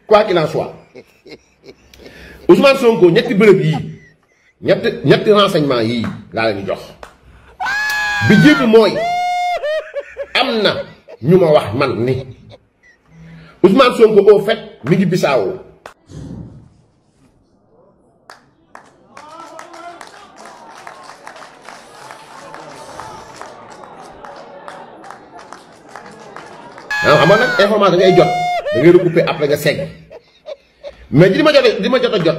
quoi qu'il en soit Ousmane Sonko ñetti bërëb yii ñetti renseignement yii laa leen jox bi jiitu mooy am na ñu ma wax man ni Ousmane Sonko au fait mi ngi Bissau xam nga nag information ngay jot da ngay recouper après nga segg mais li ma jot a jot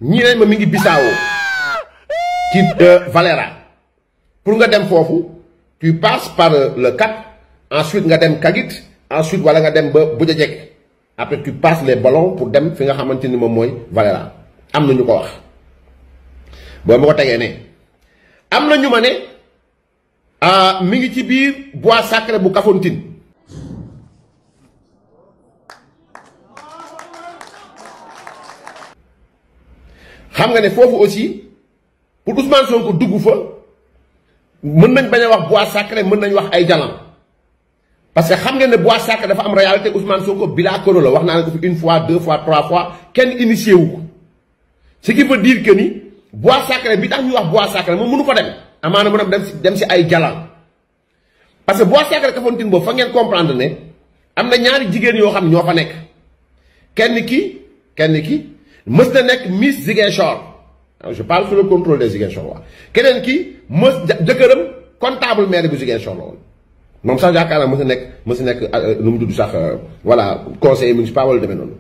ñii nañ ma mi ngi Bissau ci Valera pour nga dem foofu tu passes par le Cap ensuite nga dem Kagit ensuite wala nga dem ba Bujajek après tu passes les ballons pour dem fi nga xamante ni moom mooy Valera am na ñu ko wax boo ma ko tegee ne am na ñu ma ne mi ngi ci biir bois sacré bu Kafountine xam nga ne foofu aussi pour Ousmane Sonko dugg fa mën nañ bañ a wax bois sacré mën nañ wax ay jalan parce que xam nga ne bois sacré dafa am réalité Ousmane Sonko bila kono la wax naa ne ko fi une fois deux fois trois fois kenn initié wu ko ce qui veut dire que ni bois sacré bi tax ñu wax bois sacré moom mënu ko dem amaana mën a dem si ay jalan parce que bois sacré Kafountine boobu fa ngeen comprendre ne am na ñaari jigéen yoo xam ñoo fa nekk kenn ki mës na nekk Miss Ziguinchor je parle sous le contrôle des Ziguinchor waa keneen ki jëkkëram comptable maire bu Ziguinchor la woon moom sax yaakaar naa mës na nekk nu mu tudd sax voilà conseiller municipal wala demee noonu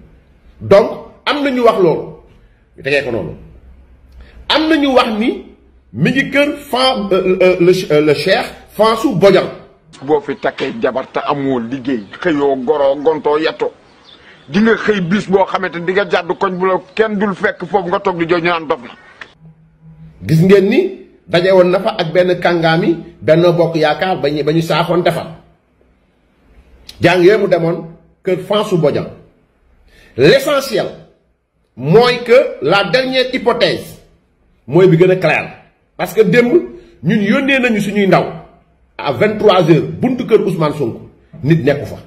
donc am na ñu wax loolu ñu tegee ko noonu am na ñu wax ni mi ngi kër le cheikh Fansou Bodian. boo fi takkee jabar te amoo liggéey xëyoo goroo gontoo yetto di nga xëy bis boo xamante di nga jàdd koñ bu la kenn dul fekk foofu nga toog di jooy ñu naan dof la. gis ngeen ni daje woon na fa ak benn kàngaami Benno Bokk Yaakaar ba ñu saafoon defar jàng yooyu mu demoon kër Fansou Bodian l'essentiel mooy que la dernière hypothèse mooy bi gën a clair parce que démb ñun yónnee nañu suñuy ndaw à 23h buntu kër Ousmane Sonko nit nekku fa.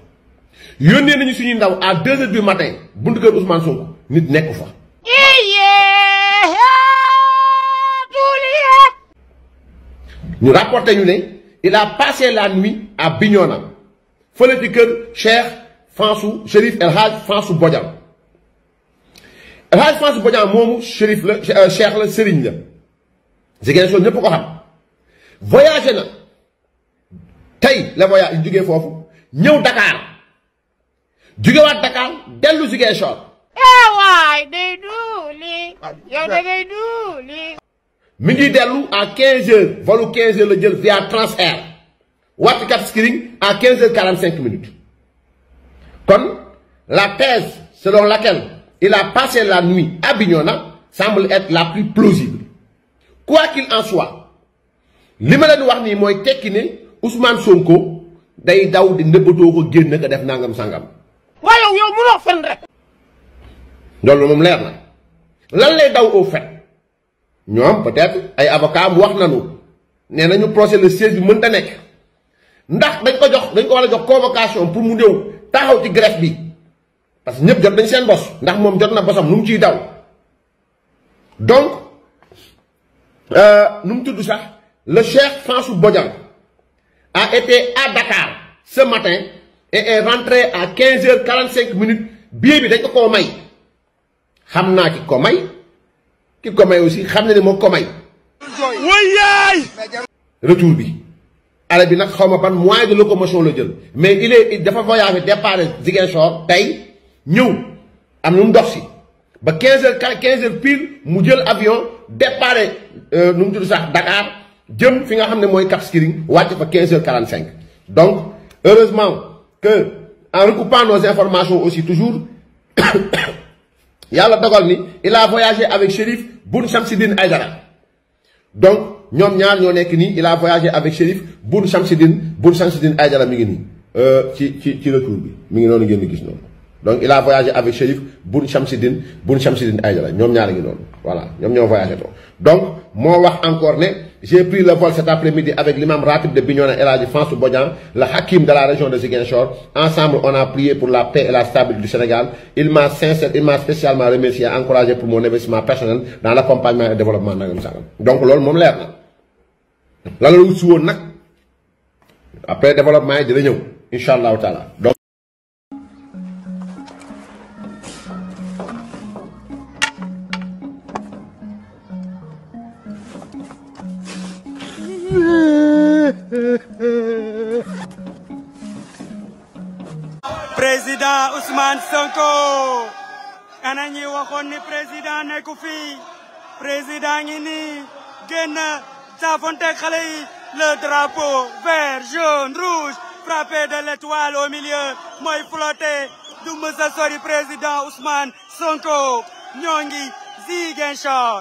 yónnee nañu suñuy ndaw à 2h du matin buntu kër Ousmane Sonko nit nekku fa. ñu rapporté ñu ne il a passé la nuit à Bignona fële ci kër Cheikh Fansou Chérif El Hadj Fansou Bodian El Hadj Fansou Bodian moomu Chérif la Cheikh la Serigne la Ziguinchor ñëpp ko xam voyagé na tey la voyage jógee foofu ñëw Dakar. jugewaat Dakar dellu Ziguinchor. waay day duuli yow da ngay duuli. mi ngi dellu à 15h volu 15h la jël via Transair wàcc Cap Skirring à 15h45 minutes kon la thèse selon laquelle il a passé la nuit à Bignona semble être la plus plausible quoi qu'il en soit li ma leen wax nii mooy tekki ne Ousmane Sonko day daw di nëbbatoo ko génn ka def nangam sangam. waaye yow mënoo fen rek. loolu moom leer na lan lay daw au fait ñoom peut-être ay avocat mu wax nanu nee nañu procès le 16 bi mën ta nekk ndax dañ ko war a jox convocation pour mu ñëw taxaw ci greffe bi parce que ñëpp jot nañ seen bos ndax moom jot na bosam nu mu ciy daw donc nu mu tudd sax le cheikh Fansou Bodian a été à Dakar ce matin et est rentré à 15h45 minutes billet bi dañ ko koo may xam naa ki ko may aussi xam na ne moo ko may. retour bi ale bi nag xaw ma ban moyen de locomotion la jël mais il dafa voyagé départ Ziguinchor tey ñëw am nu mu dox si ba 15h pile mu jël avion départ nu mu tudd sax Dakar jëm fi nga xam ne mooy Cap Skirring wàcc fa 15h45 donc heureusement que en recoupant nos informations aussi toujours yàlla dogal ni il a voyagé avec Chérif Boun Chamsidine Aïdara donc ñoom ñaar ñoo nekk nii il a voyagé avec Chérif Boun Chamsidine Aïdara mi ngi nii ci retour bi mi ngi noonu ngeen di gis noonu donc il a voyagé avec Chérif Boun Chamsidine Aïdara ñoom ñaar ngi noonu voilà ñoom ñoo voyagé to donc moo wax encore ne J'ai pris le vol cet après-midi avec l'imam Ratib de Bignona El Hadji François Bodian, le hakim de la région de Ziguinchor. Ensemble, on a prié pour la paix et la stabilité du Sénégal. Il m'a spécialement remercié et encouragé pour mon investissement personnel dans l'accompagnement et le développement de la donc, c'est ce leer na. Lan la wut woon nag après développement yi dina ñëw incha allahu taala donc. Président Ousmane Sonko ana ñi waxoon ni président nekku fi président ngi ni génn saafonte xale yi le drapeau vert jaune rouge frappé de l'étoile au milieu mooy flotté du mësa sori président Ousmane Sonko ñoo ngi Ziguinchor